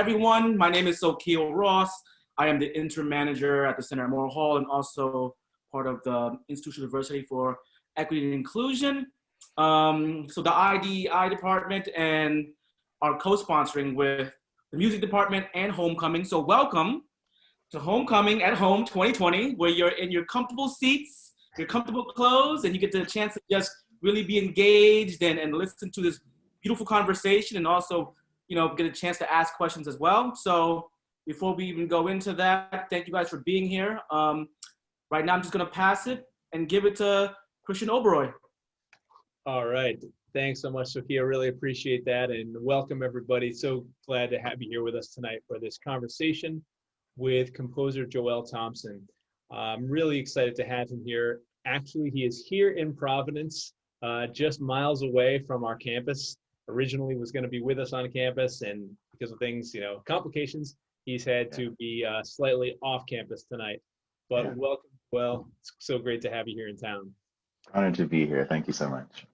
everyone. My name is Sokiel Ross. I am the interim manager at the Center at Moore Hall and also part of the Institutional Diversity for Equity and Inclusion. So the IDI department and are co-sponsoring with the music department and Homecoming. So welcome to Homecoming at Home 2020, where you're in your comfortable seats, your comfortable clothes, and you get the chance to just really be engaged and listen to this beautiful conversation, and also, get a chance to ask questions as well. So before we even go into that, thank you guys for being here. Right now, I'm just gonna pass it and give it to Krishan Oberoi. All right. Thanks so much, Sophia. Really appreciate that, and welcome everybody. So glad to have you here with us tonight for this conversation with composer Joel Thompson. I'm really excited to have him here. Actually, he is here in Providence, just miles away from our campus. Originally was going to be with us on campus, and because of things, complications, he's had to be slightly off campus tonight. But welcome, Joel. It's so great to have you here in town. Honored to be here. Thank you so much.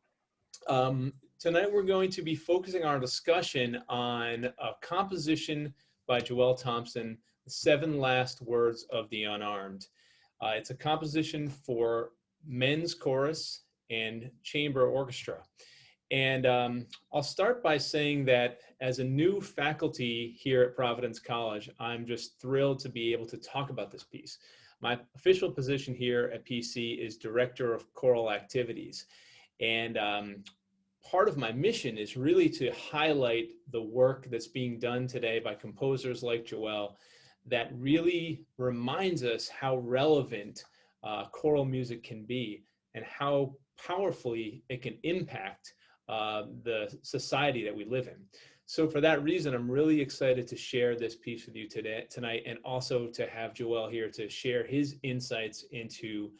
Tonight we're going to be focusing our discussion on a composition by Joel Thompson, The 7 Last Words of the Unarmed. It's a composition for men's chorus and chamber orchestra. And I'll start by saying that as a new faculty here at Providence College, I'm just thrilled to be able to talk about this piece. My official position here at PC is Director of Choral Activities. And part of my mission is really to highlight the work that's being done today by composers like Joel that really reminds us how relevant choral music can be and how powerfully it can impact the society that we live in. So for that reason, I'm really excited to share this piece with you tonight, and also to have Joel here to share his insights into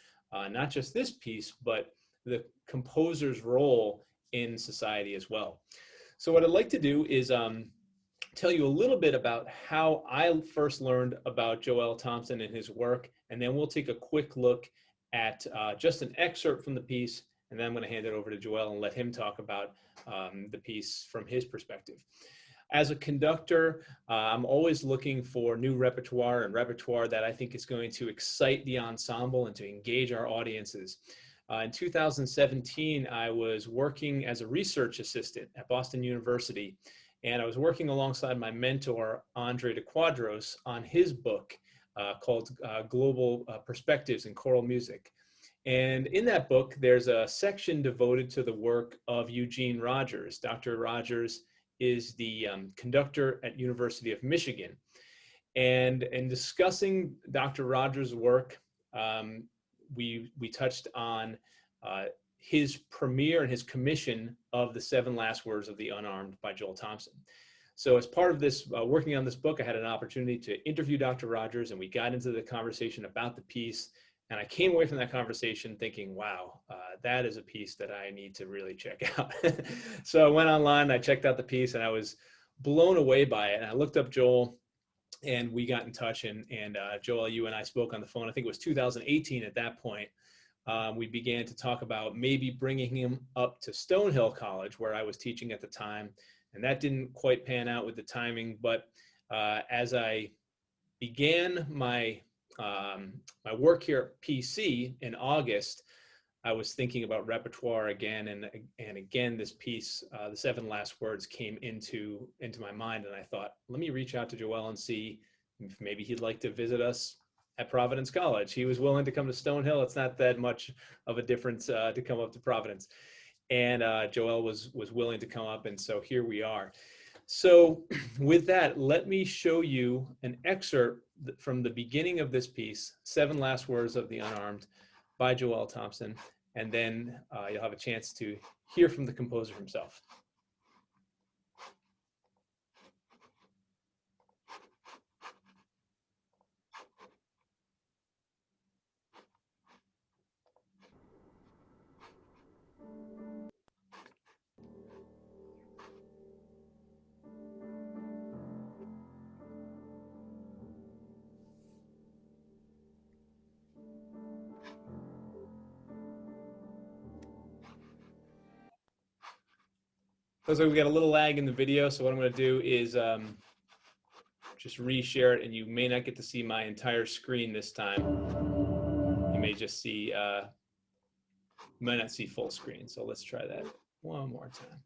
not just this piece, but the composer's role in society as well. So what I'd like to do is tell you a little bit about how I first learned about Joel Thompson and his work, and then we'll take a quick look at just an excerpt from the piece, and then I'm going to hand it over to Joel and let him talk about the piece from his perspective. As a conductor, I'm always looking for new repertoire and repertoire that I think is going to excite the ensemble and to engage our audiences. In 2017, I was working as a research assistant at Boston University, and I was working alongside my mentor, Andre de Quadros, on his book called Global Perspectives in Choral Music. And in that book, there's a section devoted to the work of Eugene Rogers. Dr. Rogers is the conductor at University of Michigan. And in discussing Dr. Rogers' work, we touched on his premiere and his commission of The 7 Last Words of the Unarmed by Joel Thompson. So as part of this, working on this book, I had an opportunity to interview Dr. Rogers, and we got into the conversation about the piece. And I came away from that conversation thinking, wow, that is a piece that I need to really check out. So I went online, I checked out the piece, and I was blown away by it. And I looked up Joel, and we got in touch, and Joel, you and I spoke on the phone. I think it was 2018 at that point. We began to talk about maybe bringing him up to Stonehill College, where I was teaching at the time. And that didn't quite pan out with the timing. But as I began my work here at PC in August, I was thinking about repertoire again, and again, this piece, The 7 Last Words, came into my mind, and I thought, let me reach out to Joel and see if maybe he'd like to visit us at Providence College. He was willing to come to Stonehill. It's not that much of a difference to come up to Providence, and Joel was willing to come up, and so here we are. So with that, let me show you an excerpt from the beginning of this piece, 7 Last Words of the Unarmed by Joel Thompson, and then you'll have a chance to hear from the composer himself. Looks like we got a little lag in the video, so what I'm going to do is just reshare it, and you may not get to see my entire screen this time. You may just see, you might not see full screen. So let's try that one more time.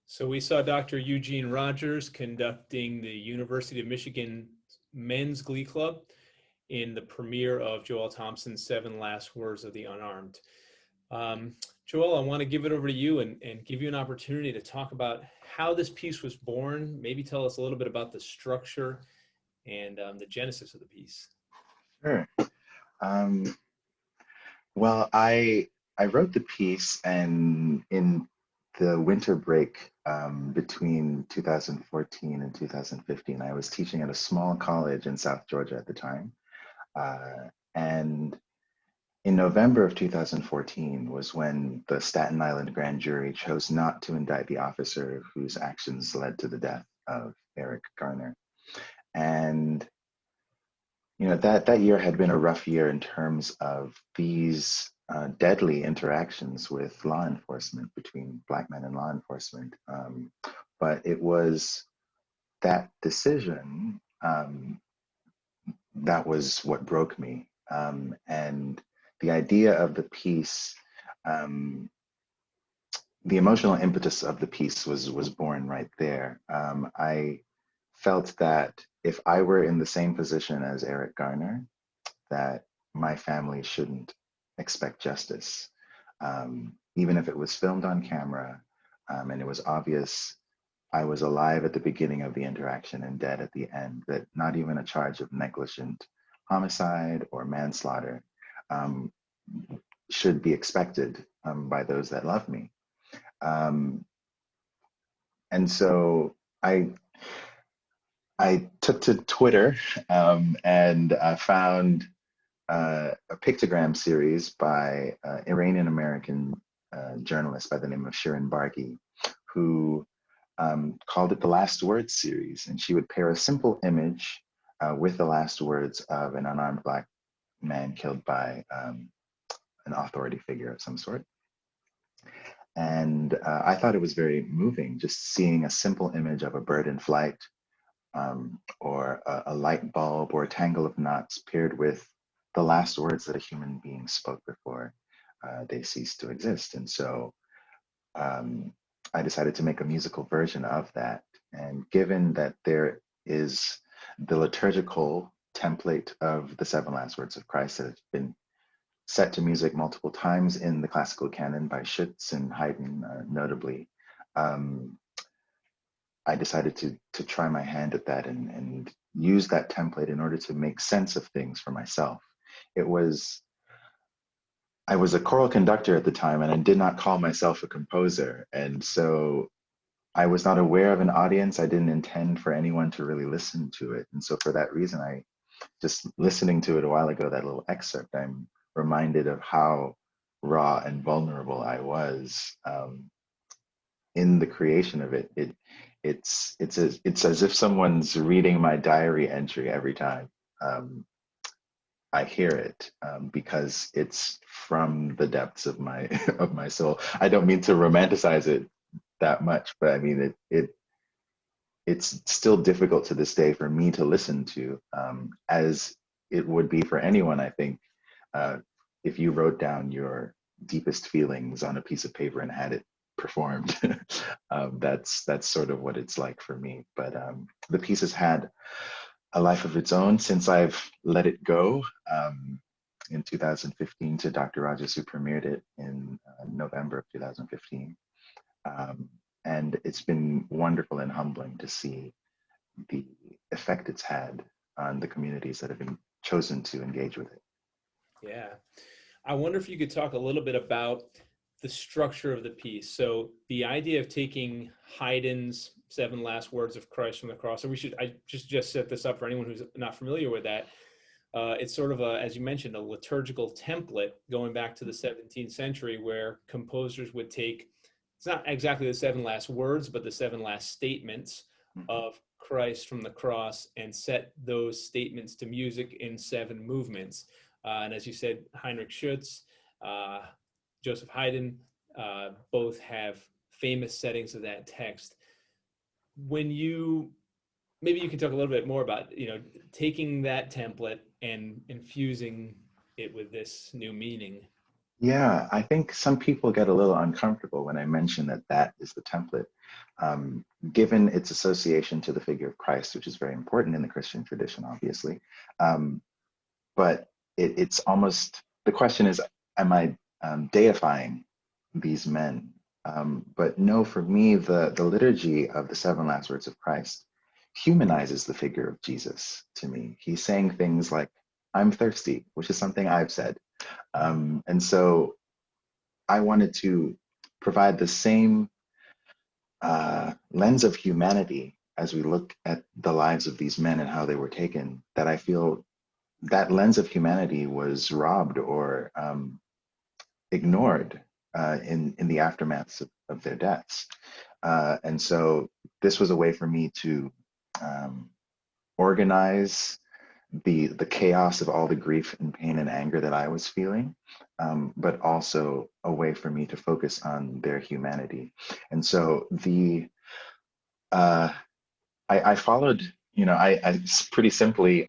So we saw Dr. Eugene Rogers conducting the University of Michigan Men's Glee Club in the premiere of Joel Thompson's 7 Last Words of the Unarmed. Joel, I want to give it over to you and give you an opportunity to talk about how this piece was born. Maybe tell us a little bit about the structure and the genesis of the piece. Sure. Well, I wrote the piece, and in the winter break between 2014 and 2015, I was teaching at a small college in South Georgia at the time. And in November of 2014 was when the Staten Island grand jury chose not to indict the officer whose actions led to the death of Eric Garner. And you know, that year had been a rough year in terms of these deadly interactions with law enforcement, between Black men and law enforcement. But it was that decision that was what broke me. And the idea of the piece, the emotional impetus of the piece was born right there. I felt that if I were in the same position as Eric Garner, that my family shouldn't expect justice. Even if it was filmed on camera and it was obvious I was alive at the beginning of the interaction and dead at the end, that not even a charge of negligent homicide or manslaughter should be expected by those that love me. And so I took to Twitter and I found a pictogram series by Iranian-American journalist by the name of Shirin Bargi, who called it the Last Words series. And she would pair a simple image with the last words of an unarmed Black man killed by an authority figure of some sort. And I thought it was very moving, just seeing a simple image of a bird in flight, or a light bulb or a tangle of knots paired with the last words that a human being spoke before they ceased to exist. And so I decided to make a musical version of that. And given that there is the liturgical template of the seven last words of Christ that has been set to music multiple times in the classical canon by Schütz and Haydn, notably, I decided to try my hand at that and use that template in order to make sense of things for myself. I was a choral conductor at the time, and I did not call myself a composer. And so I was not aware of an audience. I didn't intend for anyone to really listen to it. And so for that reason, I just listening to it a while ago, that little excerpt, I'm reminded of how raw and vulnerable I was in the creation of it. It's as if someone's reading my diary entry every time I hear it, because it's from the depths of my of my soul. I don't mean to romanticize it that much, but I mean it's still difficult to this day for me to listen to, as it would be for anyone, I think, if you wrote down your deepest feelings on a piece of paper and had it performed. That's sort of what it's like for me. But the piece has had a life of its own since I've let it go in 2015 to Dr. Rogers, who premiered it in November of 2015. And it's been wonderful and humbling to see the effect it's had on the communities that have been chosen to engage with it. Yeah. I wonder if you could talk a little bit about the structure of the piece. So the idea of taking Haydn's seven last words of Christ from the cross, and I just set this up for anyone who's not familiar with that. It's sort of as you mentioned, a liturgical template going back to the 17th century where composers would take, it's not exactly the seven last words, but the seven last statements of Christ from the cross and set those statements to music in seven movements. And as you said, Heinrich Schütz, Joseph Haydn, both have famous settings of that text. Maybe you can talk a little bit more about, taking that template and infusing it with this new meaning. Yeah, I think some people get a little uncomfortable when I mention that is the template, given its association to the figure of Christ, which is very important in the Christian tradition, obviously. But it's almost, the question is, am I deifying these men? But no, for me, the liturgy of the seven last words of Christ humanizes the figure of Jesus to me. He's saying things like, I'm thirsty, which is something I've said. And so I wanted to provide the same lens of humanity as we look at the lives of these men and how they were taken, that I feel that lens of humanity was robbed or ignored in the aftermaths of their deaths. And so this was a way for me to organize the chaos of all the grief and pain and anger that I was feeling, but also a way for me to focus on their humanity. And so I followed, I pretty simply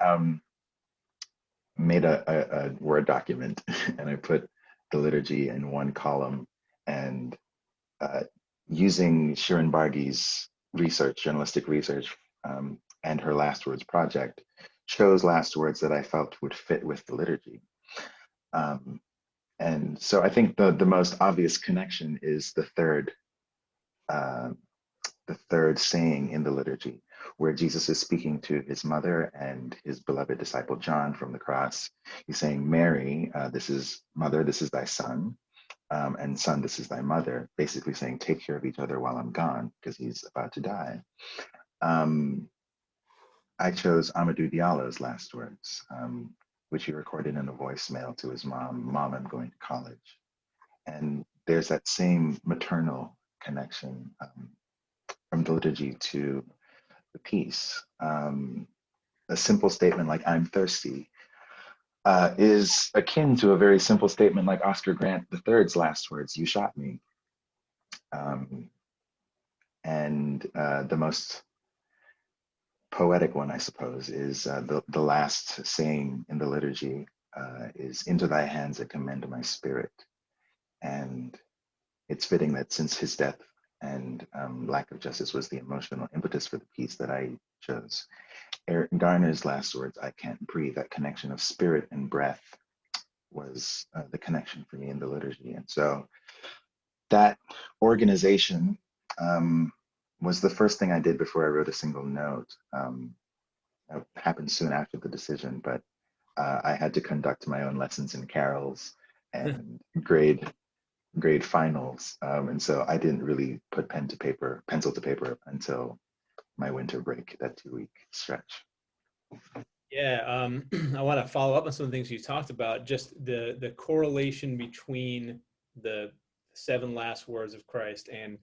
made a Word document and I put the liturgy in one column, and using Shirin Barghi's journalistic research, and her Last Words project, chose last words that I felt would fit with the liturgy. And so I think the most obvious connection is the third saying in the liturgy, where Jesus is speaking to his mother and his beloved disciple John from the cross. He's saying, Mary, this is mother, this is thy son, and son, this is thy mother, basically saying, take care of each other while I'm gone, because he's about to die. I chose Amadou Diallo's last words, which he recorded in a voicemail to his mom, Mom, I'm going to college. And there's that same maternal connection from the liturgy to the piece. A simple statement like, I'm thirsty, is akin to a very simple statement like Oscar Grant III's last words, you shot me. And the most poetic one, I suppose, is the last saying in the liturgy is, into thy hands I commend my spirit. And it's fitting that since his death and lack of justice was the emotional impetus for the piece that I chose. Eric Garner's last words, "I can't breathe," that connection of spirit and breath was the connection for me in the liturgy. And so that organization was the first thing I did before I wrote a single note. It happened soon after the decision, but I had to conduct my own lessons in carols and grade finals. And so I didn't really put pencil to paper until my winter break, that 2-week stretch. Yeah, I want to follow up on some of the things you talked about, just the correlation between the 7 last words of Christ and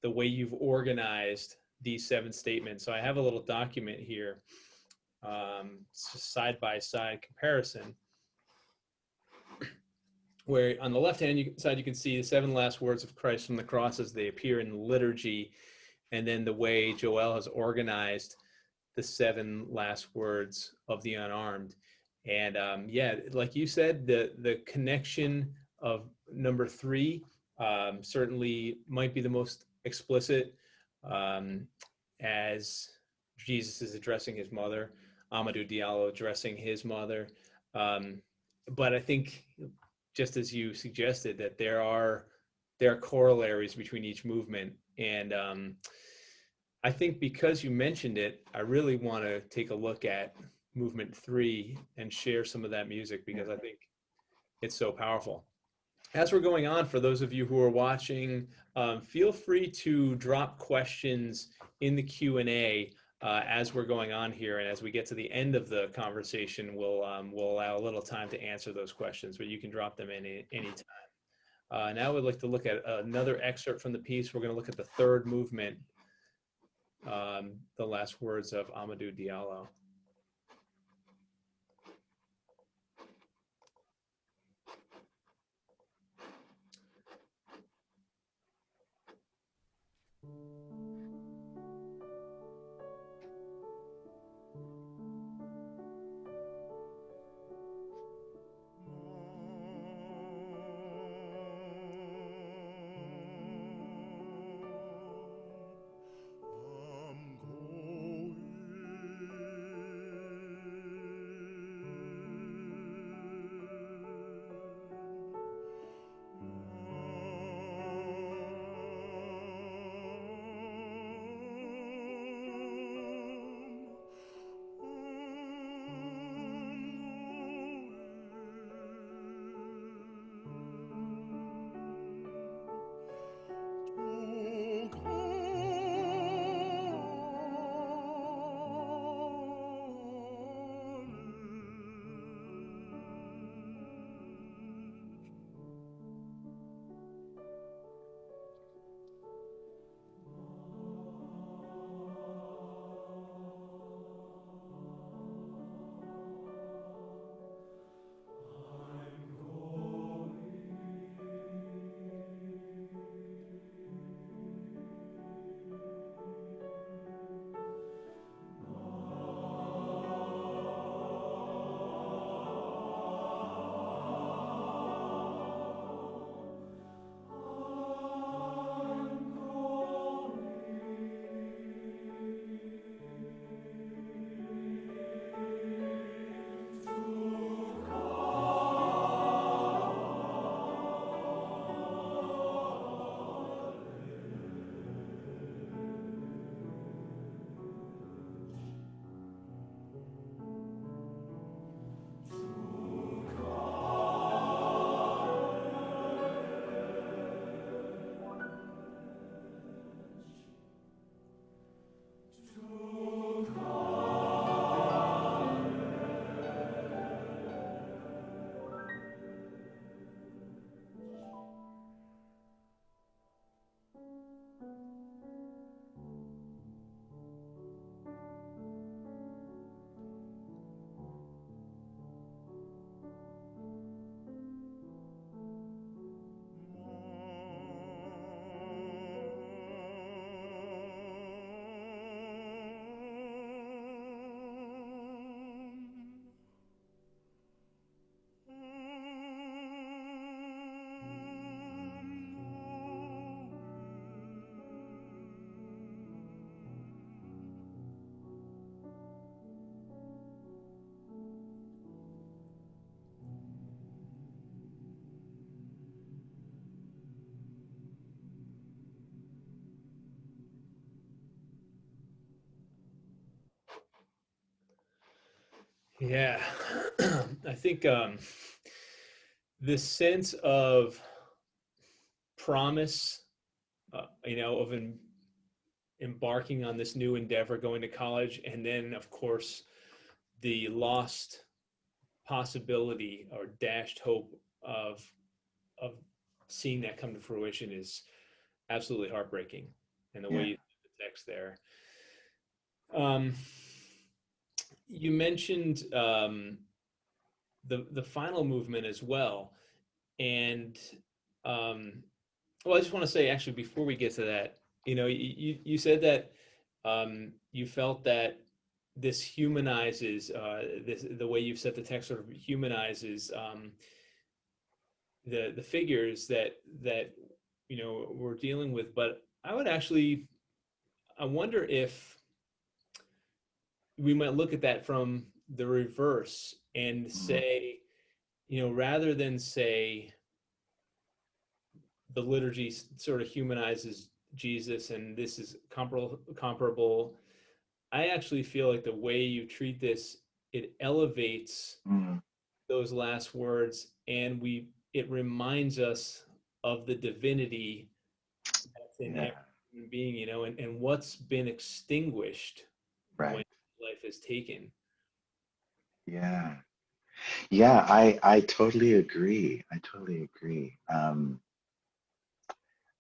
the way you've organized these 7 statements. So I have a little document here, it's just side-by-side comparison, where on the left-hand side you can see the 7 last words of Christ from the cross as they appear in the liturgy, and then the way Joel has organized the 7 last words of the unarmed. And yeah, like you said, the connection of number 3 certainly might be the most explicit, as Jesus is addressing his mother, Amadou Diallo addressing his mother. But I think, just as you suggested, that there are corollaries between each movement. And I think because you mentioned it, I really want to take a look at movement 3 and share some of that music, because I think it's so powerful. As we're going on, for those of you who are watching, feel free to drop questions in the Q&A as we're going on here. And as we get to the end of the conversation, we'll allow a little time to answer those questions, but you can drop them in any time. Now we'd like to look at another excerpt from the piece. We're going to look at the 3rd movement, the last words of Amadou Diallo. Yeah, I think this sense of promise, of embarking on this new endeavor, going to college, and then, of course, the lost possibility or dashed hope of seeing that come to fruition is absolutely heartbreaking. And the way Yeah. you the text there. Um, you mentioned the final movement as well, and well, I just want to say actually before we get to that, you said that you felt that this humanizes the way you've set the text sort of humanizes the figures that we're dealing with. But I wonder if we might look at that from the reverse and Mhm. say, rather than say the liturgy sort of humanizes Jesus and this is comparable, I actually feel like the way you treat this, it elevates Mhm. those last words, and it reminds us of the divinity that's in Yeah. every human being, and what's been extinguished when Right. life is taken. Yeah. Yeah, I totally agree. I totally agree.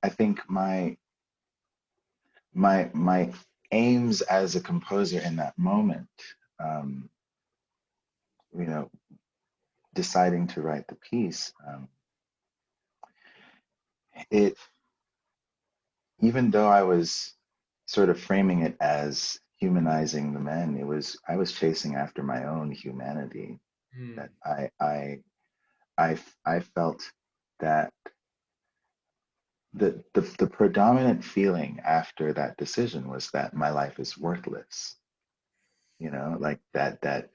I think my aims as a composer in that moment, um, you know, deciding to write the piece, it even though I was sort of framing it as humanizing the men, I was chasing after my own humanity. Hmm. That I felt that the predominant feeling after that decision was that my life is worthless. Like that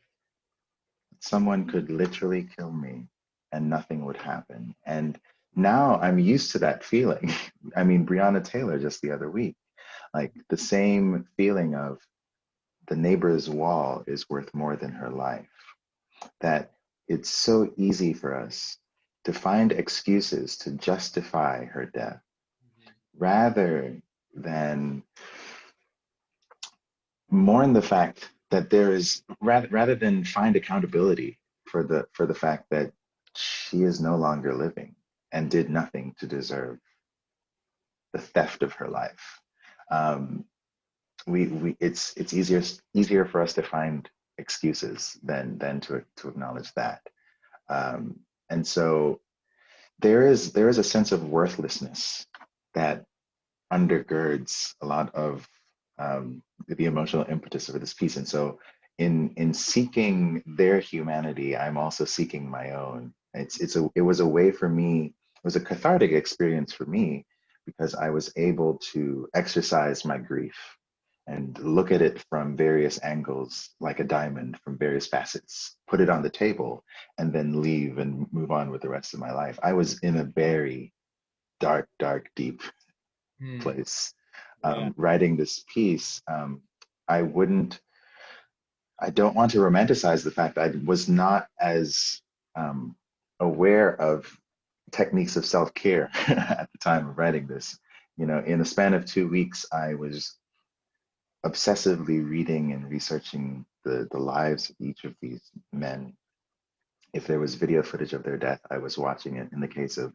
someone could literally kill me and nothing would happen. And now I'm used to that feeling. I mean, Breonna Taylor just the other week, like the same feeling of the neighbor's wall is worth more than her life. That it's so easy for us to find excuses to justify her death rather than mourn the fact that there is rather than find accountability for the fact that she is no longer living and did nothing to deserve the theft of her life. Um, we it's easier for us to find excuses than to acknowledge that. Um, and so there is a sense of worthlessness that undergirds a lot of the emotional impetus of this piece. And so in seeking their humanity, I'm also seeking my own. It was a way for me, it was a cathartic experience for me because I was able to exercise my grief and look at it from various angles, like a diamond from various facets, put it on the table, and then leave and move on with the rest of my life. I was in a very dark, deep Hmm. place. Yeah. Writing this piece, I wouldn't, I don't want to romanticize the fact that I was not as aware of techniques of self-care at the time of writing this. In a span of 2 weeks, I was obsessively reading and researching the lives of each of these men. If there was video footage of their death, I was watching it. In the case of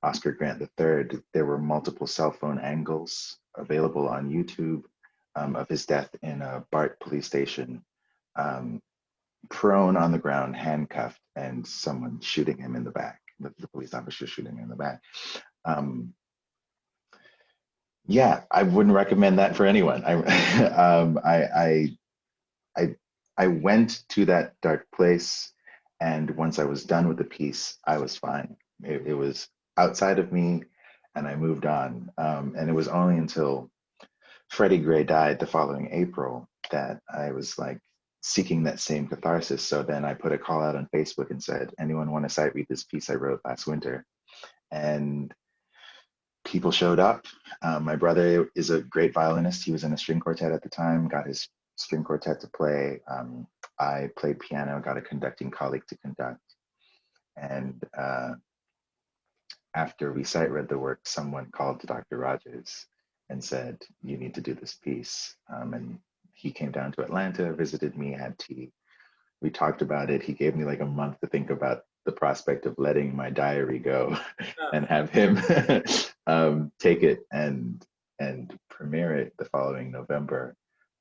Oscar Grant III, there were multiple cell phone angles available on YouTube of his death in a BART police station, um, prone on the ground, handcuffed, and someone shooting him in the back, the police officer shooting him in the back. Um, yeah, I wouldn't recommend that for anyone. I, I went to that dark place, and once I was done with the piece, I was fine. It was outside of me, and I moved on. And it was only until Freddie Gray died the following April that I was like seeking that same catharsis. So then I put a call out on Facebook and said, "Anyone want to sight read this piece I wrote last winter?" And people showed up. My brother is a great violinist. He was in a string quartet at the time, got his string quartet to play. I played piano, got a conducting colleague to conduct. And after we sight read the work, someone called to Dr. Rogers and said, you need to do this piece. And he came down to Atlanta, visited me, had tea. We talked about it. He gave me like a month to think about the prospect of letting my diary go and have him take it and premiere it the following November.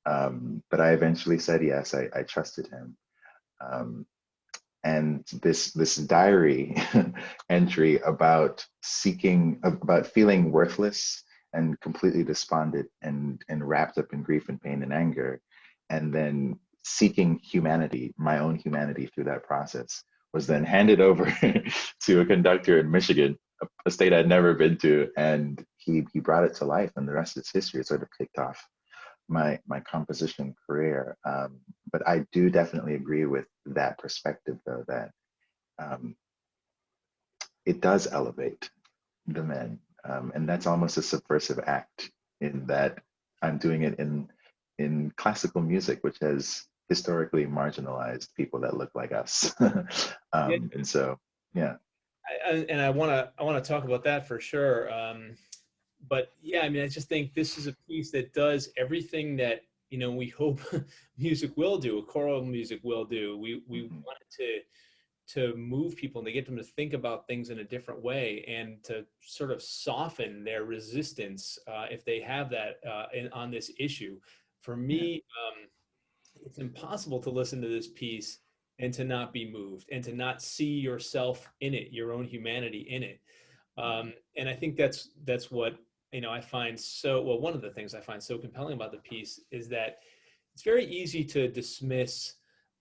But I eventually said yes. I trusted him. And this diary entry about feeling worthless and completely despondent and wrapped up in grief and pain and anger, and then seeking humanity, my own humanity through that process, was then handed over to a conductor in Michigan, a state I'd never been to, and he brought it to life, and the rest is history. It sort of kicked off my composition career. But I do definitely agree with that perspective, though, that it does elevate the men, and that's almost a subversive act in that I'm doing it in classical music, which has historically marginalized people that look like us. And so, yeah. And I want to talk about that for sure. But yeah, I mean, I just think this is a piece that does everything that, you know, we hope music will do, choral music will do. We want it to move people and to get them to think about things in a different way, and to sort of soften their resistance if they have that on this issue. For me, it's impossible to listen to this piece and to not be moved and to not see yourself in it, your own humanity in it. And I think that's what, you know, I find so, well, one of the things I find so compelling about the piece is that it's very easy to dismiss,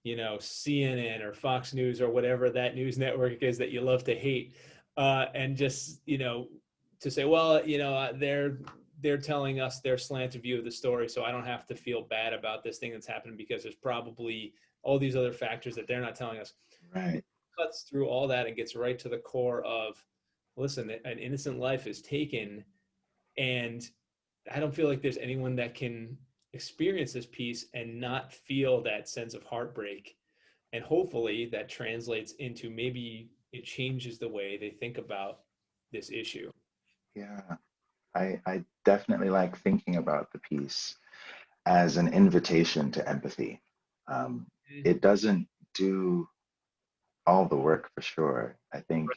you know, CNN or Fox News or whatever that news network is that you love to hate, and just, you know, to say, well, you know, they're telling us their slanted view of the story, so I don't have to feel bad about this thing that's happening because there's probably all these other factors that they're not telling us. Right. Cuts through all that and gets right to the core of, listen, an innocent life is taken, and I don't feel like there's anyone that can experience this piece and not feel that sense of heartbreak. And hopefully that translates into, maybe it changes the way they think about this issue. Yeah, I definitely like thinking about the piece as an invitation to empathy. It doesn't do all the work for sure. I think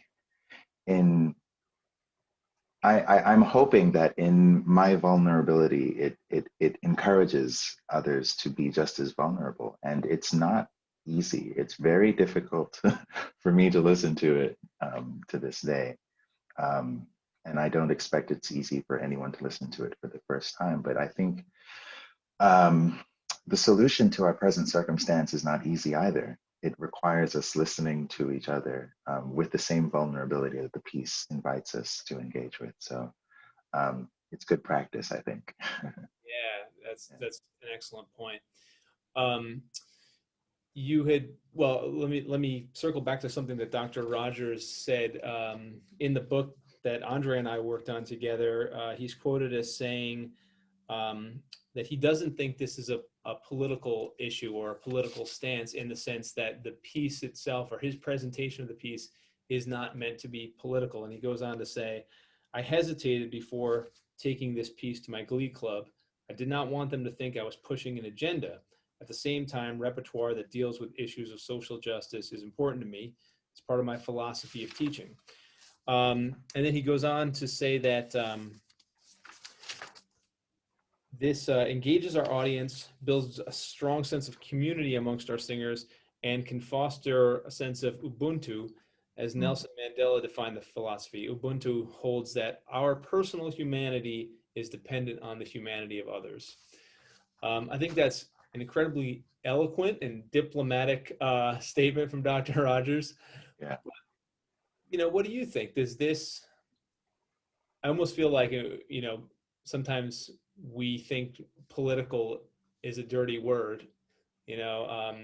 I'm hoping that in my vulnerability, it encourages others to be just as vulnerable. And it's not easy. It's very difficult for me to listen to it to this day. And I don't expect it's easy for anyone to listen to it for the first time. But I think the solution to our present circumstance is not easy either. It requires us listening to each other with the same vulnerability that the piece invites us to engage with. So it's good practice, I think. Yeah, that's an excellent point. You had, well, let me circle back to something that Dr. Rogers said in the book that Andre and I worked on together. He's quoted as saying that he doesn't think this is a political issue or a political stance, in the sense that the piece itself or his presentation of the piece is not meant to be political. And he goes on to say, I hesitated before taking this piece to my glee club. I did not want them to think I was pushing an agenda. At the same time, repertoire that deals with issues of social justice is important to me. It's part of my philosophy of teaching. And then he goes on to say that this engages our audience, builds a strong sense of community amongst our singers, and can foster a sense of Ubuntu, as Nelson Mandela defined the philosophy. Ubuntu holds that our personal humanity is dependent on the humanity of others. I think that's an incredibly eloquent and diplomatic statement from Dr. Rogers. Yeah. You know, what do you think? Does this, I almost feel like, you know, sometimes we think political is a dirty word, you know.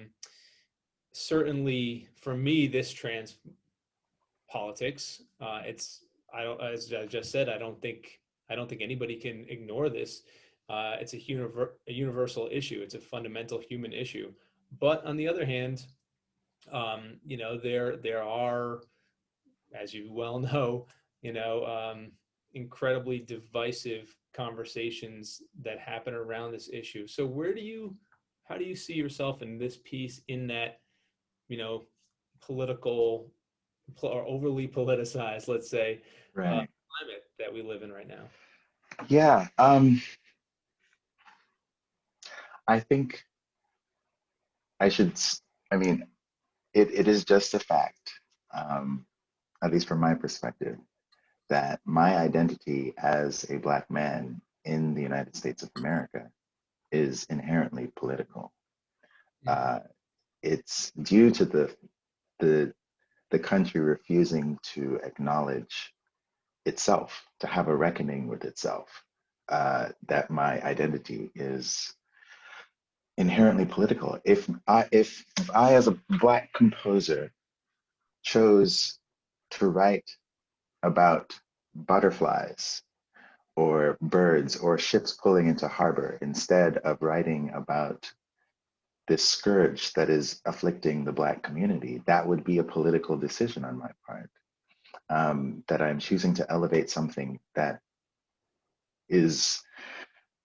Certainly for me, this trans politics, it's, I don't, as I just said, I don't think anybody can ignore this. It's a universal issue. It's a fundamental human issue. But on the other hand, you know, there are, as you well know, you know, incredibly divisive conversations that happen around this issue. So how do you see yourself in this piece, in that, you know, political or overly politicized, let's say, Right. climate that we live in right now? Yeah. I think I should, I mean, it is just a fact, at least from my perspective, that my identity as a Black man in the United States of America is inherently political. Uh, it's due to the the country refusing to acknowledge itself, to have a reckoning with itself, that my identity is inherently political. If I as a Black composer chose to write about butterflies or birds or ships pulling into harbor instead of writing about this scourge that is afflicting the Black community, that would be a political decision on my part. That I'm choosing to elevate something that is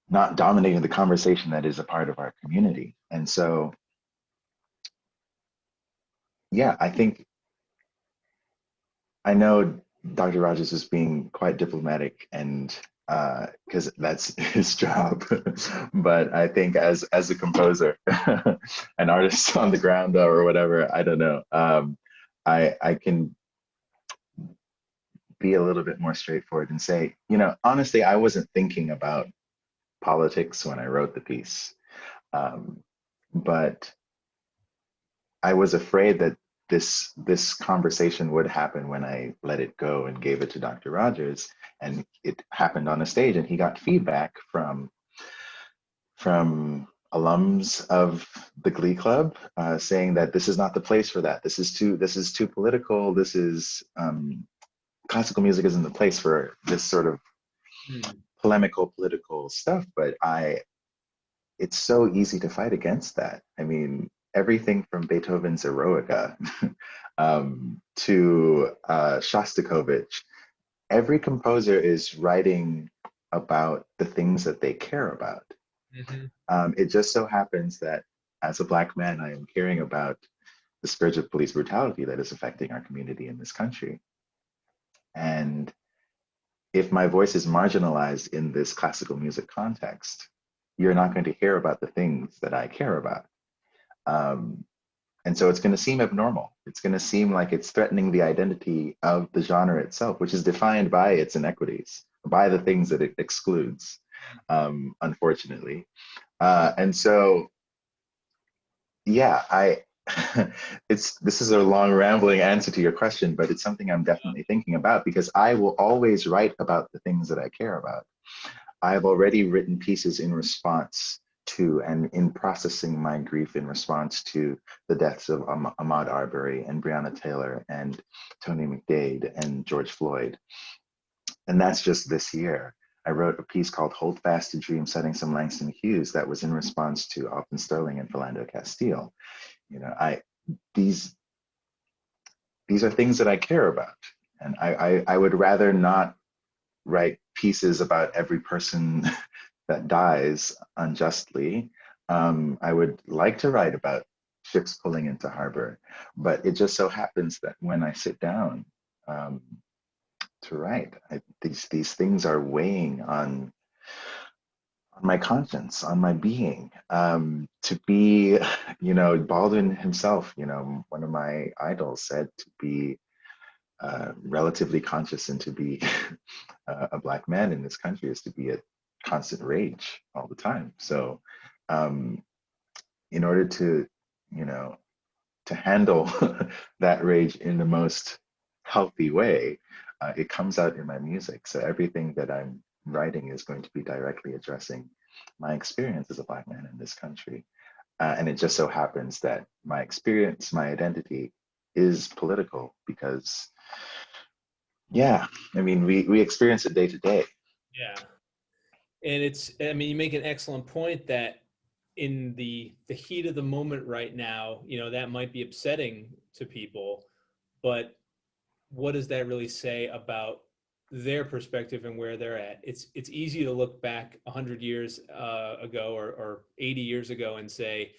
not dominating the conversation that is a part of our community. And so, yeah, I think I know Dr. Rogers is being quite diplomatic and because that's his job. But I think as a composer, an artist on the ground or whatever, I don't know. I can be a little bit more straightforward and say, you know, honestly, I wasn't thinking about politics when I wrote the piece, but I was afraid that this conversation would happen when I let it go and gave it to Dr. Rogers, and it happened on a stage, and he got feedback from alums of the Glee Club saying that this is not the place for that. This is too political. This is classical music isn't the place for this sort of polemical political stuff. But it's so easy to fight against that. I mean, everything from Beethoven's Eroica to Shostakovich, every composer is writing about the things that they care about. It just so happens that as a Black man, I am caring about the scourge of police brutality that is affecting our community in this country. And if my voice is marginalized in this classical music context, you're not going to hear about the things that I care about. And so it's going to seem abnormal. It's going to seem like it's threatening the identity of the genre itself, which is defined by its inequities, by the things that it excludes, unfortunately. And so, yeah, this is a long rambling answer to your question, but it's something I'm definitely thinking about because I will always write about the things that I care about. I've already written pieces in response to and in processing my grief in response to the deaths of Ahmaud Arbery and Breonna Taylor and Tony McDade and George Floyd. And that's just this year. I wrote a piece called Hold Fast to Dream, Setting Some Langston Hughes that was in response to Alton Sterling and Philando Castile. You know, these are things that I care about. And I would rather not write pieces about every person that dies unjustly. I would like to write about ships pulling into harbor, but it just so happens that when I sit down to write, these things are weighing on my conscience, on my being. To be, you know, Baldwin himself, you know, one of my idols, said to be relatively conscious and to be a Black man in this country is to be at constant rage all the time. So in order to, you know, to handle that rage in the most healthy way, it comes out in my music. So everything that I'm writing is going to be directly addressing my experience as a Black man in this country. And it just so happens that my experience, my identity is political because, yeah, I mean, we experience it day to day. Yeah. And it's, I mean, you make an excellent point that in the heat of the moment right now, you know, that might be upsetting to people, but what does that really say about their perspective and where they're at? It's easy to look back 100 years ago or 80 years ago and say,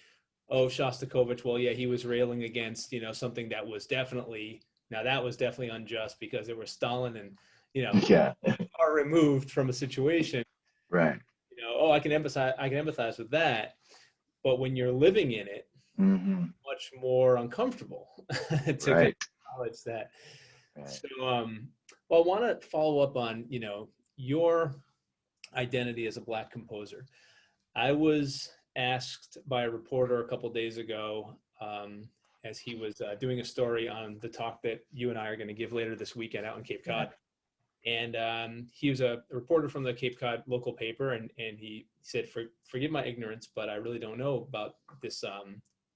oh, Shostakovich, well, yeah, he was railing against, you know, something that was definitely, now that was definitely unjust because it was Stalin and, you know, Yeah. far removed from a situation. Right. You know, oh, I can empathize with that. But when you're living in it, Mm-hmm. much more uncomfortable to kind of Right. acknowledge that. Right. So, well, I want to follow up on, you know, your identity as a Black composer. I was asked by a reporter a couple of days ago, as he was doing a story on the talk that you and I are going to give later this weekend out in Cape Cod. And he was a reporter from the Cape Cod local paper, and he said, forgive my ignorance, but I really don't know about this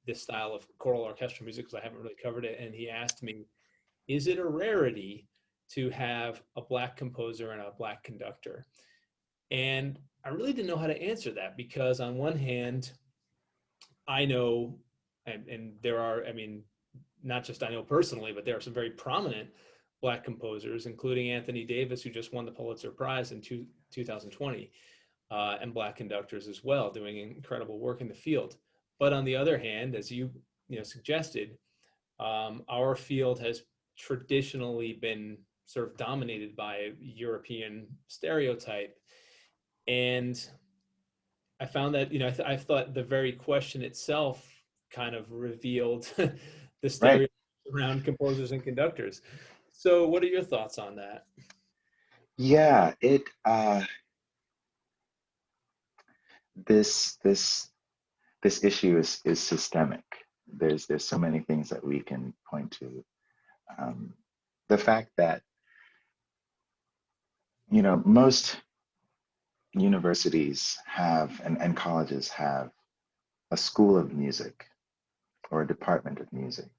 this style of choral orchestral music because I haven't really covered it. And he asked me, is it a rarity to have a Black composer and a Black conductor? And I really didn't know how to answer that because on one hand, I know, and there are, I mean, not just I know personally, but there are some very prominent Black composers, including Anthony Davis, who just won the Pulitzer Prize in 2020, and Black conductors as well, doing incredible work in the field. But on the other hand, as you suggested, our field has traditionally been sort of dominated by a European stereotype. And I found that, you know, I thought the very question itself kind of revealed the Right. stereotypes around composers and conductors. So what are your thoughts on that? Yeah, this issue is systemic. There's so many things that we can point to. The fact that, you know, most universities have and colleges have a school of music or a department of music.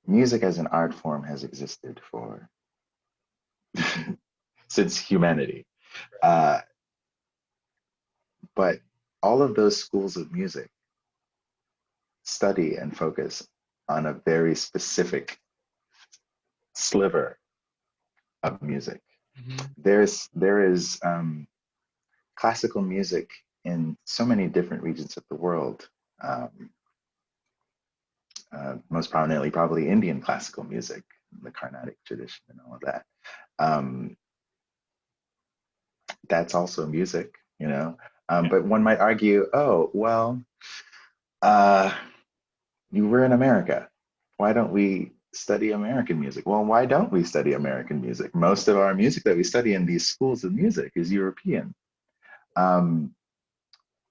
Music as an art form has existed for since humanity. But all of those schools of music study and focus on a very specific sliver of music. Mm-hmm. There is classical music in so many different regions of the world. Most prominently, probably Indian classical music, the Carnatic tradition, and all of that. That's also music, you know. But one might argue, oh, well, you were in America. Why don't we study American music? Well, why don't we study American music? Most of our music that we study in these schools of music is European.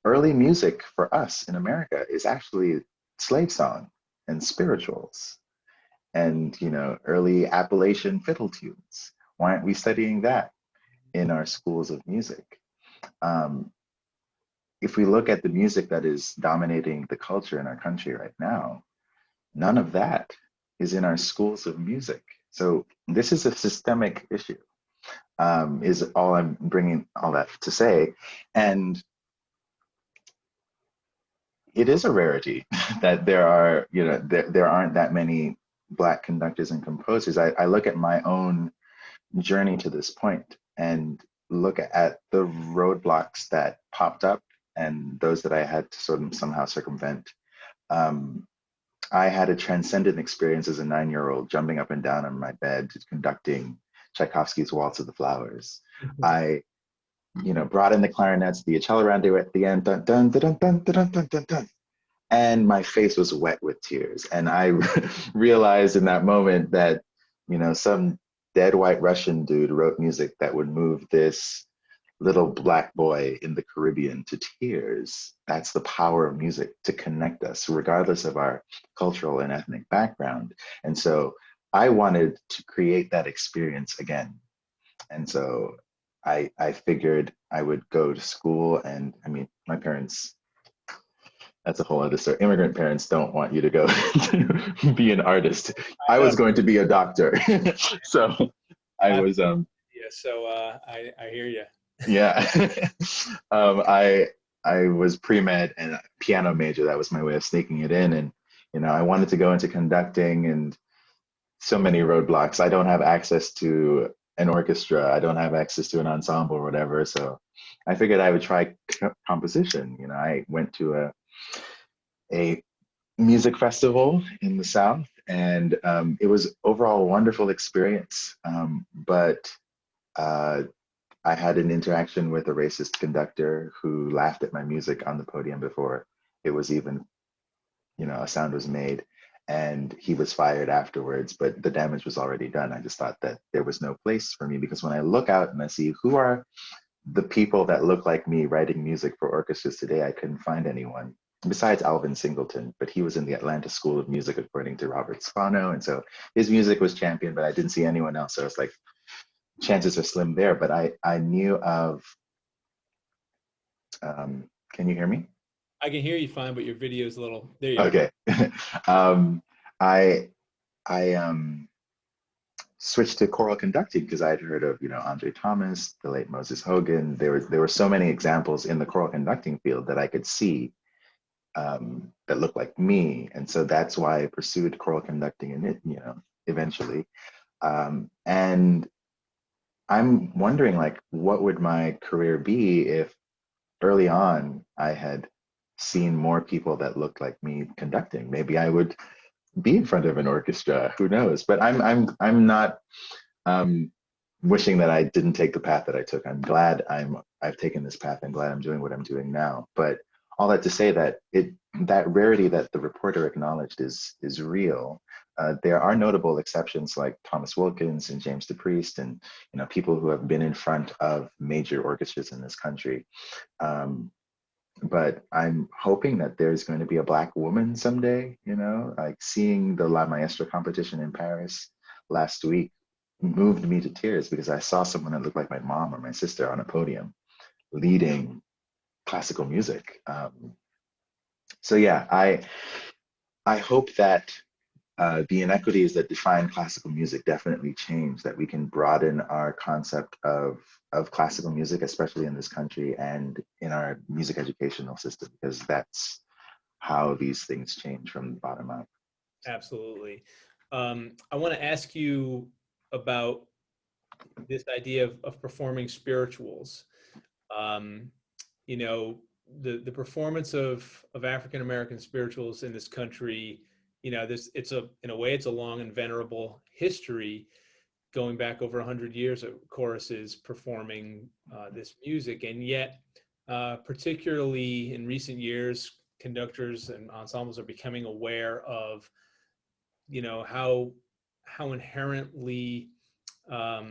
Early music for us in America is actually slave song and spirituals and, you know, early Appalachian fiddle tunes. Why aren't we studying that in our schools of music? If we look at the music that is dominating the culture in our country right now, none of that is in our schools of music. So this is a systemic issue, is all I'm bringing all that to say. And it is a rarity that there are, you know, there aren't that many Black conductors and composers. I look at my own journey to this point and look at the roadblocks that popped up and those that I had to sort of somehow circumvent. I had a transcendent experience as a 9-year-old, jumping up and down on my bed, conducting Tchaikovsky's Waltz of the Flowers. Mm-hmm. I, you know, brought in the clarinets, the accelerando at the end, dun, dun, dun, dun, dun, dun, dun, dun, and my face was wet with tears. And I realized in that moment that, you know, some dead white Russian dude wrote music that would move this little Black boy in the Caribbean to tears. That's the power of music to connect us, regardless of our cultural and ethnic background. And so I wanted to create that experience again. And so I figured I would go to school, and I mean, my parents, that's a whole other story. Immigrant parents don't want you to go to be an artist. I was going to be a doctor. So I was Yeah, so I hear you. Yeah. I was pre-med and a piano major. That was my way of sneaking it in. And, I wanted to go into conducting, and so many roadblocks. I don't have access to an orchestra. I don't have access to an ensemble or whatever. So I figured I would try composition. I went to a music festival in the South, and it was overall a wonderful experience. But uh, I had an interaction with a racist conductor who laughed at my music on the podium before it was even, a sound was made. And he was fired afterwards, but the damage was already done. I just thought that there was no place for me, because when I look out and I see who are the people that look like me writing music for orchestras today, I couldn't find anyone besides Alvin Singleton, but he was in the Atlanta School of Music, according to Robert Spano. And so his music was championed, but I didn't see anyone else. So it's like, chances are slim there. But I knew of, can you hear me? I can hear you fine, but your video is a little, there you Okay. I, I switched to choral conducting because I'd heard of, Andre Thomas, the late Moses Hogan. There were so many examples in the choral conducting field that I could see that looked like me. And so that's why I pursued choral conducting in it, eventually. And I'm wondering, like, what would my career be if early on I had seen more people that looked like me conducting? Maybe I would be in front of an orchestra. Who knows? But I'm not wishing that I didn't take the path that I took. I'm glad I've taken this path. I'm glad I'm doing what I'm doing now. But all that to say that that rarity that the reporter acknowledged is real. There are notable exceptions like Thomas Wilkins and James DePriest, and people who have been in front of major orchestras in this country. But I'm hoping that there's going to be a Black woman someday. Like seeing the La Maestra competition in Paris last week moved me to tears, because I saw someone that looked like my mom or my sister on a podium leading classical music. So yeah, I hope that the inequities that define classical music definitely change, that we can broaden our concept of classical music, especially in this country and in our music educational system, because that's how these things change from the bottom up. Absolutely. I want to ask you about this idea of performing spirituals. You know, the performance of African American spirituals in this country, in a way it's a long and venerable history, going back over 100 years of choruses performing this music, and yet particularly in recent years, conductors and ensembles are becoming aware of how inherently not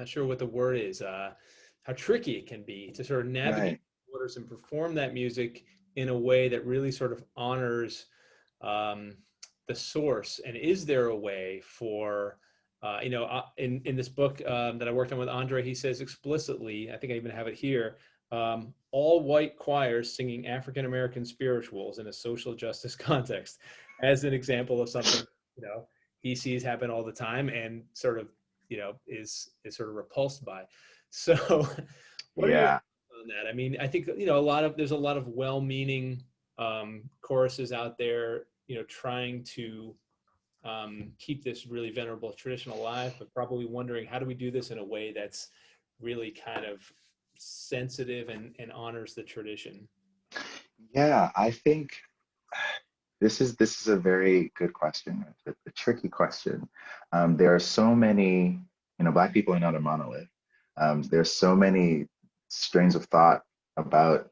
sure what the word is, how tricky it can be to sort of navigate Right. waters and perform that music in a way that really sort of honors the source. And is there a way for in this book that I worked on with Andre, he says explicitly, I think I even have it here, all white choirs singing African American spirituals in a social justice context, as an example of something he sees happen all the time and sort of is sort of repulsed by. So what are your Yeah. thoughts on that? I mean, I think there's a lot of well-meaning choruses out there trying to keep this really venerable tradition alive, but probably wondering, how do we do this in a way that's really kind of sensitive and honors the tradition? Yeah, I think this is a very good question, a tricky question. There are so many, Black people are not a monolith. There's so many strains of thought about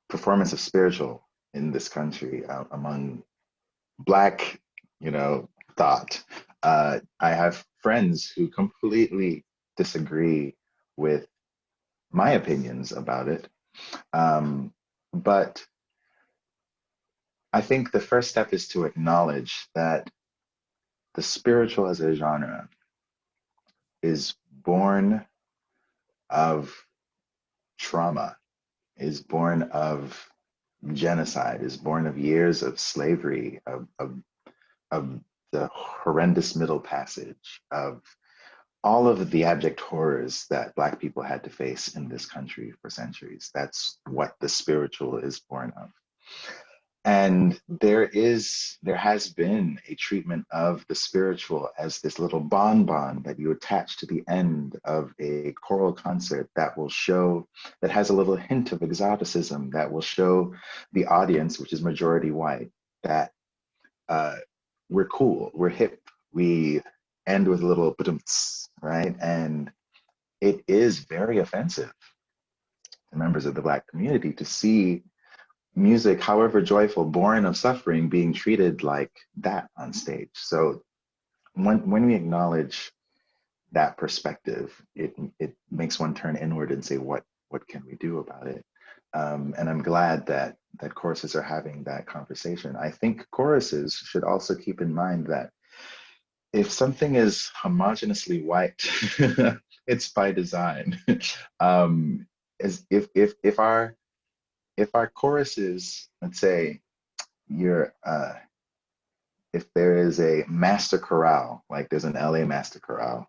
performance of spiritual in this country among Black, thought. I have friends who completely disagree with my opinions about it. But I think the first step is to acknowledge that the spiritual as a genre is born of trauma, is born of genocide, is born of years of slavery, of the horrendous Middle Passage, of all of the abject horrors that Black people had to face in this country for centuries. That's what the spiritual is born of. And there has been a treatment of the spiritual as this little bonbon that you attach to the end of a choral concert that will show, that has a little hint of exoticism, that will show the audience, which is majority white, that we're cool, we're hip, we end with a little badumts, right? And it is very offensive to members of the Black community to see music, however joyful, born of suffering, being treated like that on stage. So when we acknowledge that perspective, it makes one turn inward and say, what can we do about it? And I'm glad that choruses are having that conversation. I think choruses should also keep in mind that if something is homogeneously white, it's by design. As if our choruses, let's say you're if there is a master chorale, like there's an LA master chorale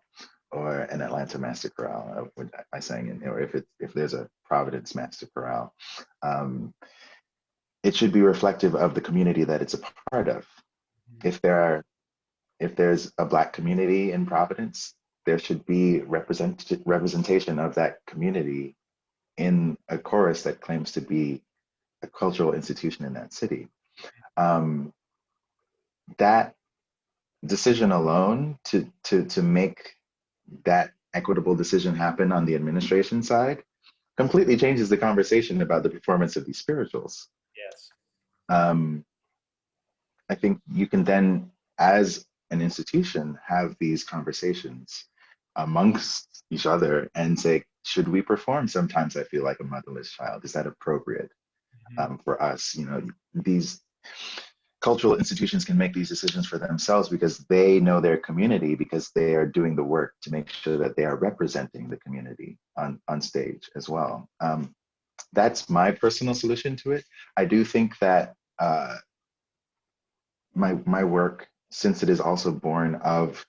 or an Atlanta master chorale, I sang in, or if there's a Providence master chorale, it should be reflective of the community that it's a part of. If there's a Black community in Providence, there should be representation of that community in a chorus that claims to be a cultural institution in that city. That decision alone to make that equitable decision happen on the administration side completely changes the conversation about the performance of these spirituals. Yes. I think you can then, as an institution, have these conversations amongst each other and say, should we perform Sometimes I Feel Like a Motherless Child? Is that appropriate for us? You know, these cultural institutions can make these decisions for themselves because they know their community, because they are doing the work to make sure that they are representing the community on stage as well. That's my personal solution to it. I do think that my work, since it is also born of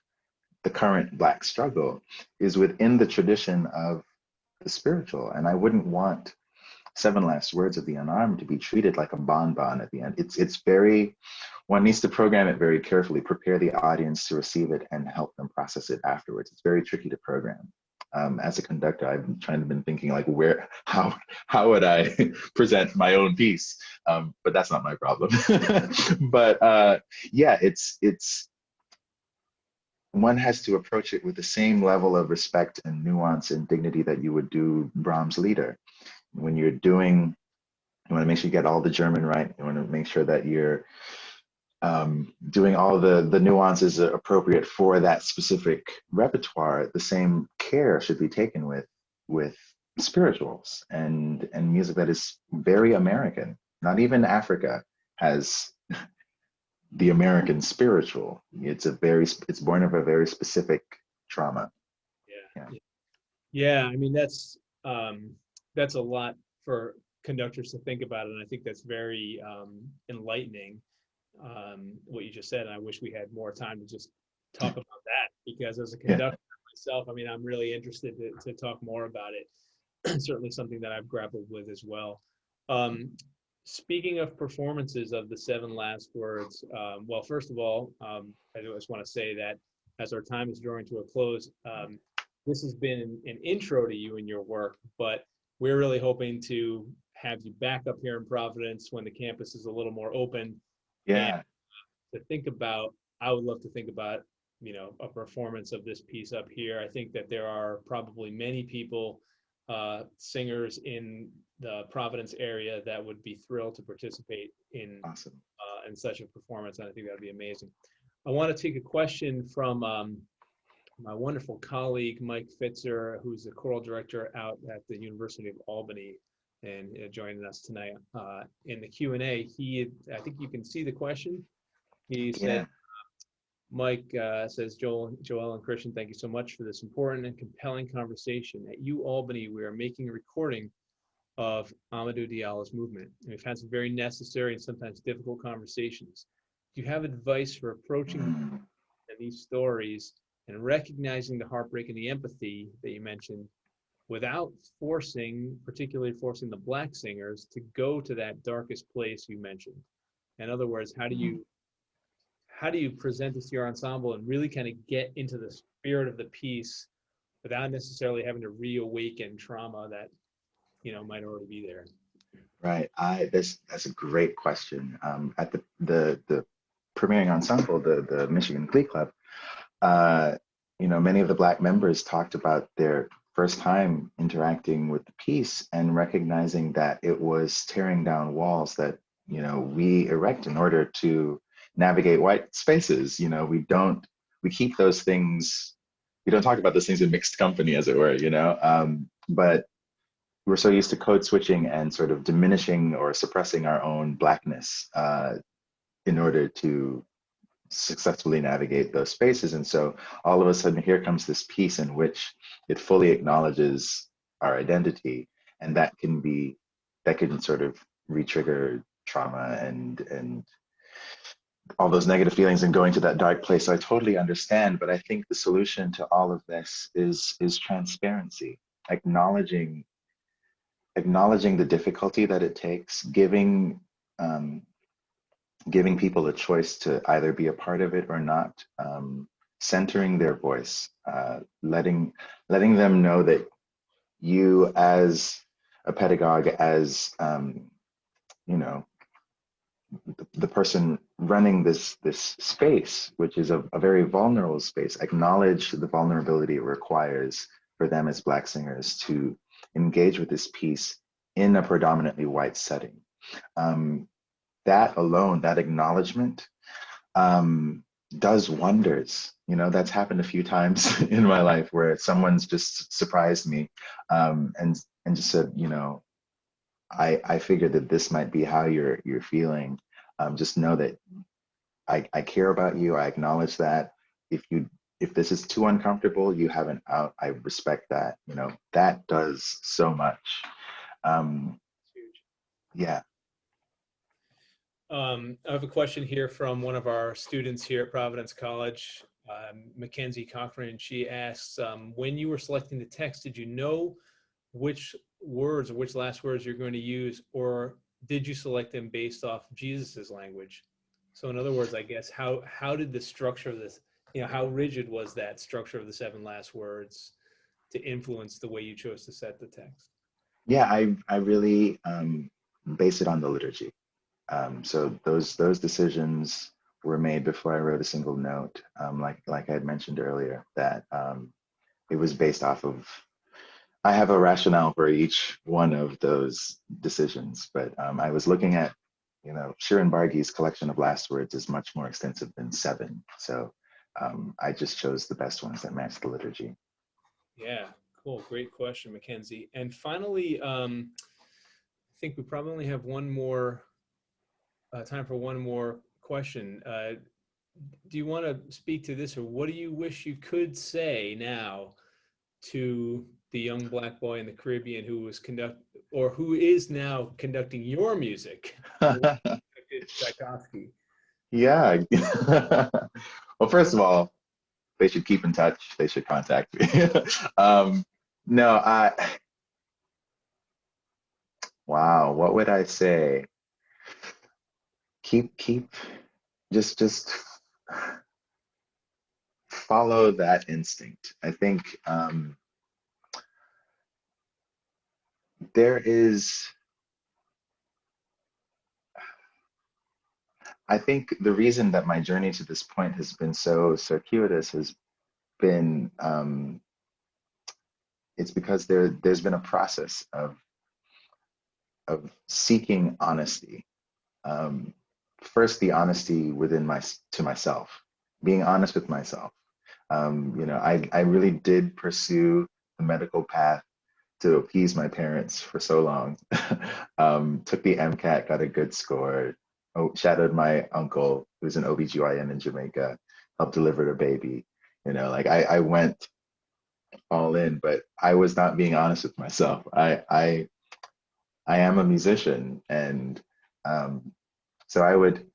the current Black struggle, is within the tradition of the spiritual. And I wouldn't want Seven Last Words of the Unarmed to be treated like a bonbon at the end. It's very, one needs to program it very carefully, prepare the audience to receive it and help them process it afterwards. It's very tricky to program. As a conductor, I've been thinking like, how would I present my own piece? But that's not my problem. But yeah, it's one has to approach it with the same level of respect and nuance and dignity that you would do Brahms' Lieder. When you're doing, you want to make sure you get all the German right. You want to make sure that you're doing all the nuances appropriate for that specific repertoire. The same care should be taken with spirituals and music that is very American. Not even Africa has the American spiritual. It's born of a very specific trauma. Yeah. I mean, that's a lot for conductors to think about, and I think that's very enlightening. What you just said, and I wish we had more time to just talk about that, because as a conductor myself, I mean, I'm really interested to talk more about it. Certainly something that I've grappled with as well. Speaking of performances of the Seven Last Words, well, first of all, I just want to say that as our time is drawing to a close, this has been an intro to you and your work, but we're really hoping to have you back up here in Providence when the campus is a little more open. Yeah. And to think about, I would love to think about, a performance of this piece up here. I think that there are probably many people, singers in the Providence area, that would be thrilled to participate in such a performance, and I think that would be amazing. I want to take a question from my wonderful colleague, Mike Fitzer, who's the choral director out at the University of Albany, and joining us tonight in the Q&A. I think you can see the question. He said, Mike says, Joel and Krishan, thank you so much for this important and compelling conversation. At U Albany, we are making a recording of Amadou Diallo's movement. And we've had some very necessary and sometimes difficult conversations. Do you have advice for approaching these stories and recognizing the heartbreak and the empathy that you mentioned without forcing, particularly forcing the Black singers to go to that darkest place you mentioned. In other words, how do you present this to your ensemble and really kind of get into the spirit of the piece without necessarily having to reawaken trauma that, you know, might already be there? Right. That's a great question. At the premiering ensemble, the Michigan Glee Club, you know, many of the Black members talked about their first time interacting with the piece and recognizing that it was tearing down walls that, you know, we erect in order to navigate white spaces. You know, we keep those things, we don't talk about those things in mixed company, as it were, you know, but we're so used to code switching and sort of diminishing or suppressing our own Blackness in order to successfully navigate those spaces. And so all of a sudden, here comes this piece in which it fully acknowledges our identity, and that can sort of re-trigger trauma and all those negative feelings and going to that dark place. So I totally understand, but I think the solution to all of this is transparency, acknowledging the difficulty that it takes, giving people a choice to either be a part of it or not, centering their voice, letting them know that you, as a pedagogue, as you know, the person running this space, which is a very vulnerable space, acknowledge the vulnerability it requires for them as Black singers to engage with this piece in a predominantly white setting. That alone, that acknowledgement, does wonders. You know, that's happened a few times in my life where someone's just surprised me, and just said, you know, I figured that this might be how you're feeling. Just know that I care about you. I acknowledge that. If this is too uncomfortable, you have an out. I respect that. You know, that does so much. Yeah. I have a question here from one of our students here at Providence College, Mackenzie Cochran. She asks, when you were selecting the text, did you know which words or which last words you're going to use, or did you select them based off Jesus's language? So in other words, I guess, how did the structure of this, you know, how rigid was that structure of the 7 last words to influence the way you chose to set the text? Yeah, I really base it on the liturgy. So those decisions were made before I wrote a single note. Like I had mentioned earlier, that it was based off of, I have a rationale for each one of those decisions, but I was looking at, you know, Shirin Barghi's collection of last words is much more extensive than 7. So I just chose the best ones that matched the liturgy. Yeah, cool. Great question, Mackenzie. And finally, I think we probably only have one more time for one more question. Do you want to speak to this, or what do you wish you could say now to the young Black boy in the Caribbean who is now conducting your music? Tchaikovsky. Yeah. Well, first of all, they should keep in touch. They should contact me. No, wow, what would I say? Just follow that instinct. I think there is, I think the reason that my journey to this point has been so circuitous has been, it's because there's been a process of seeking honesty. First, the honesty to myself, being honest with myself. You know, I really did pursue the medical path to appease my parents for so long. Took the MCAT, got a good score, shadowed my uncle who's an OBGYN in Jamaica, helped deliver a baby. You know, like I went all in, but I was not being honest with myself. I am a musician, and so I would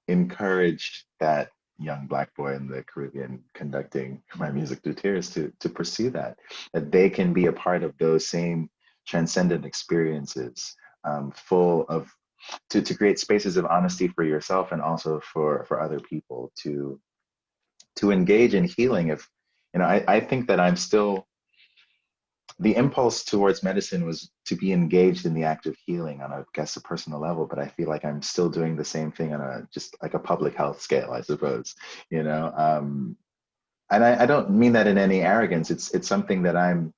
encourage that young Black boy in the Caribbean conducting my music through tears to pursue that they can be a part of those same transcendent experiences, full of to create spaces of honesty for yourself and also for other people to engage in healing. If I think that I'm still, the impulse towards medicine was to be engaged in the act of healing on, I guess, a personal level, but I feel like I'm still doing the same thing on a just like a public health scale, I suppose, and I don't mean that in any arrogance. It's something that I'm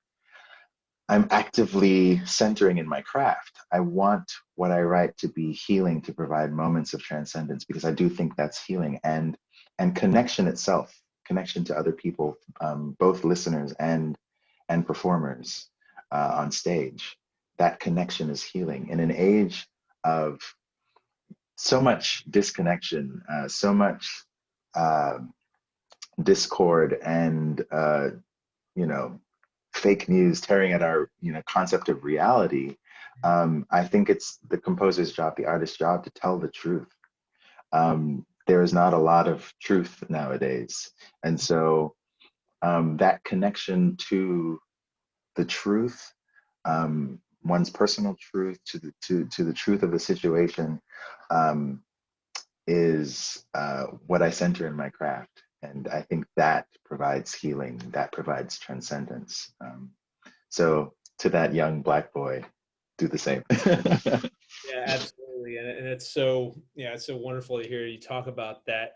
actively centering in my craft. I want what I write to be healing, to provide moments of transcendence, because I do think that's healing, and connection itself, connection to other people, both listeners and performers on stage. That connection is healing in an age of so much disconnection, so much discord, and fake news tearing at our concept of reality. I think it's the composer's job, the artist's job, to tell the truth. There is not a lot of truth nowadays, and so that connection to the truth, one's personal truth, to the truth of the situation, is what I center in my craft. And I think that provides healing, that provides transcendence. So to that young Black boy, do the same. Yeah, absolutely. And it's so, yeah, it's so wonderful to hear you talk about that,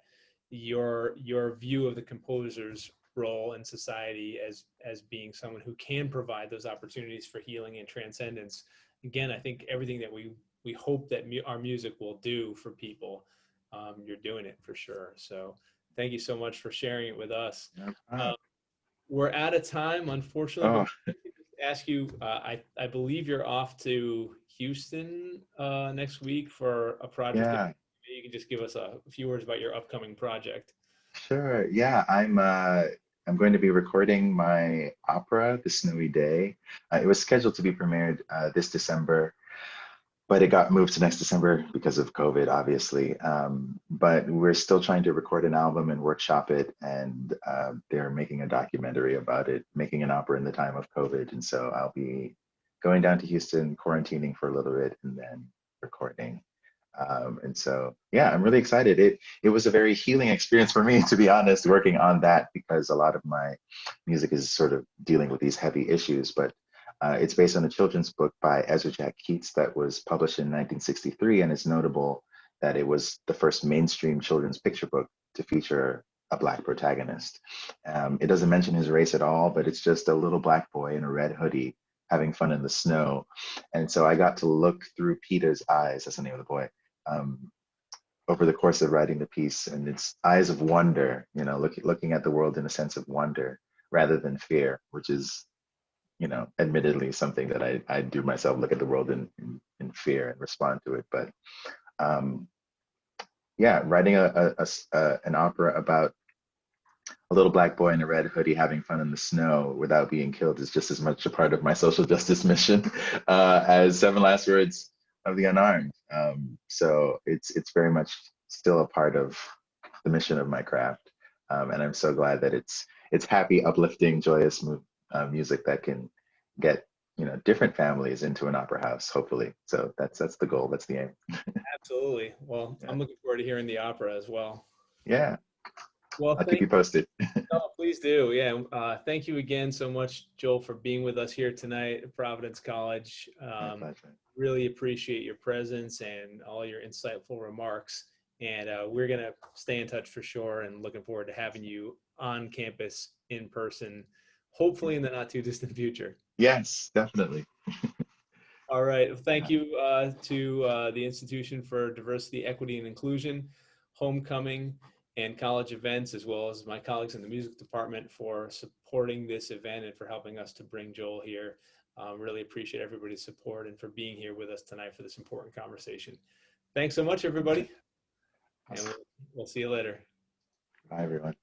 your view of the composer's role in society as being someone who can provide those opportunities for healing and transcendence. Again, I think everything that we hope that our music will do for people, you're doing it for sure. So thank you so much for sharing it with us. We're out of time, unfortunately. Oh. Ask you, I believe you're off to Houston next week for a project. Yeah. Maybe you can just give us a few words about your upcoming project. Sure. Yeah, I'm going to be recording my opera, The Snowy Day. It was scheduled to be premiered this December, but it got moved to next December because of COVID, obviously. But we're still trying to record an album and workshop it, and they're making a documentary about it, making an opera in the time of COVID. And so I'll be going down to Houston, quarantining for a little bit, and then recording. And so, yeah, I'm really excited. It was a very healing experience for me, to be honest, working on that, because a lot of my music is sort of dealing with these heavy issues. But it's based on a children's book by Ezra Jack Keats that was published in 1963, and it's notable that it was the first mainstream children's picture book to feature a Black protagonist. It doesn't mention his race at all, but it's just a little Black boy in a red hoodie having fun in the snow. And so I got to look through Peter's eyes, that's the name of the boy, over the course of writing the piece, and it's eyes of wonder, looking at the world in a sense of wonder rather than fear, which is, admittedly something that I do myself, look at the world in fear and respond to it. But yeah, writing an opera about a little Black boy in a red hoodie having fun in the snow without being killed is just as much a part of my social justice mission as Seven Last Words of the Unarmed. So it's very much still a part of the mission of my craft. And I'm so glad that it's happy, uplifting, joyous music that can get different families into an opera house, hopefully. So that's the goal, that's the aim. Absolutely. Well, yeah. I'm looking forward to hearing the opera as well. Yeah. Well, I'll keep you posted. Oh, please do. Yeah. Thank you again so much, Joel, for being with us here tonight at Providence College. My pleasure. Really appreciate your presence and all your insightful remarks. And we're going to stay in touch for sure, and looking forward to having you on campus in person, hopefully in the not too distant future. Yes, definitely. All right. Thank you to the Institution for Diversity, Equity, and Inclusion, Homecoming, and college events, as well as my colleagues in the music department, for supporting this event and for helping us to bring Joel here. Really appreciate everybody's support and for being here with us tonight for this important conversation. Thanks so much, everybody. Awesome. And we'll see you later. Bye, everyone.